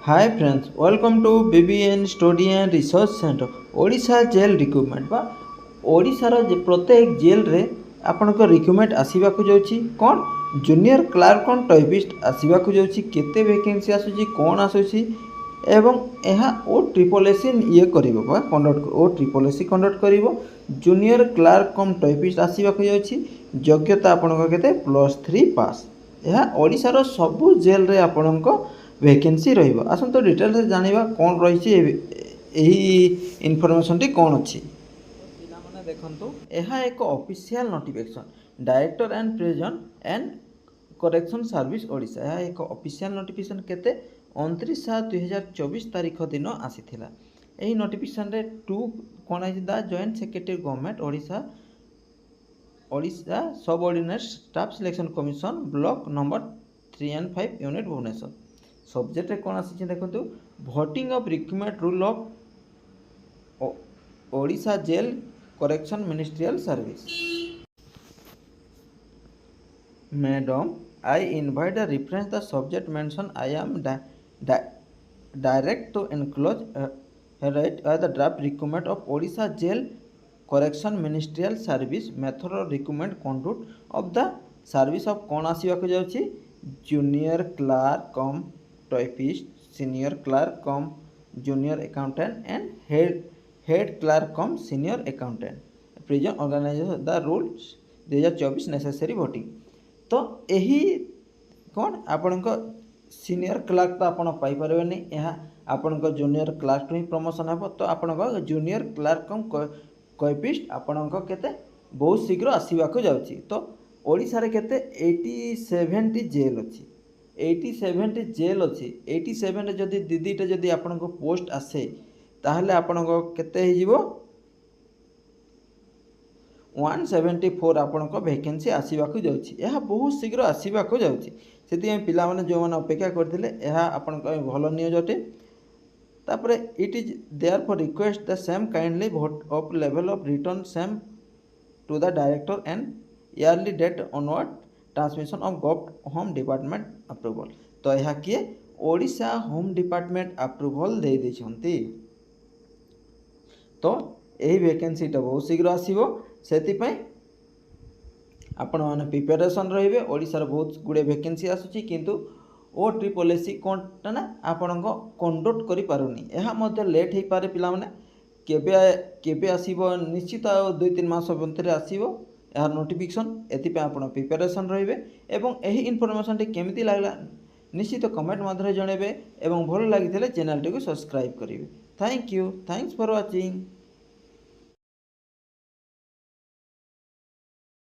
Hi friends welcome to BBN study and research centre Odisha jail recruitment बा ओडिशार प्रत्येक jail रे आपनक रिक्रुटमेंट आसीबाकू जाउची कोन जूनियर क्लार्क ऑन टाइपिस्ट आसीबाकू जाउची केते वैकेंसी आसुची कोन आसुची एवं यह ओ ट्रिपल एस ये करिवो बा conduct O triple S conduct करिवो जूनियर क्लार्क कम टाइपिस्ट आसीबाकू जाउची योग्यता आपनक केते +3 पास यह ओडिशार सबु जेल रे आपनक वैकेंसी रहिबो आसन तो डिटेल्स जानिबा कोन रहिछि एही इनफॉरमेशन टी कोन अछि पिला माने देखंतु एहा एक official notification director and prison and correction service Odisha एहा एक ऑफिशियल नोटिफिकेशन केते 29/7/2024 तारिख दिन आसीथिला एही नोटिफिकेशन रे टू कोन आइ the joint secretary government Odisha subordinate staff selection commission block number 3 and 5 unit Bhubaneswar subject कौन आसी देखो voting of recruitment rule of Odisha jail correction ministerial service madam I invite the reference the subject mention I am direct to enclose right the draft recruitment of Odisha jail correction ministerial service method recruitment conduct of the service of कौन आसवाक जाउची junior clerk cum typist senior clerk cum junior accountant and head clerk cum senior accountant present organisation the rules 2024 necessary voting तो यही कौन आपण senior Clark तो आपण पाई परबेनी यह आपण जूनियर क्लार्क ही प्रमोशन हे तो आपण जूनियर क्लार्क कम टाइपिस्ट आपण केते बहुत शीघ्र आसवाक जाउची तो ओडिशा रे केते 87 जेल अछि 87 जेल अच्छी 87 जदि दीदीटा जदि आपण पोस्ट आसे ताहले आपण केते हिजिवो 174 आपण वैकेंसी आसीबाकू जाउची यह बहुत शीघ्र आसीबाकू जाउची सेति पिला माने जो माने अपेक्षा करथिले यह आपण भलो न्यूज अटे तापरे it is there for request the same kindly vote of level of return same to the director and early date onward transmission of government home department approval तो यह किए ओडिशा होम डिपार्टमेंट अप्रूवल दे देछंती तो यही vacancy टा बहुत शीघ्र आसीबो सेति पई आपण माने प्रिपरेशन रहिबे ओडिशा रे बहुत गुडे वैकेंसी आसुची किंतु ओ ट्रिपल एस कोनटा ना आपण कंडक्ट करि पारुनी यह मध्ये लेट हे पारे पिला माने केबे आसीबो निश्चित 2-3 मास भीतर आसीबो यार नोटिफिकेशन एथि आपण प्रिपरेशन रहिबे एवं एही इनफॉरमेशन टी केमिति लागला निश्चित कमेंट माध्यम रे जणेबे एवं भलो लागिथिले चैनल टी को सब्सक्राइब करिवे thank you thanks for watching.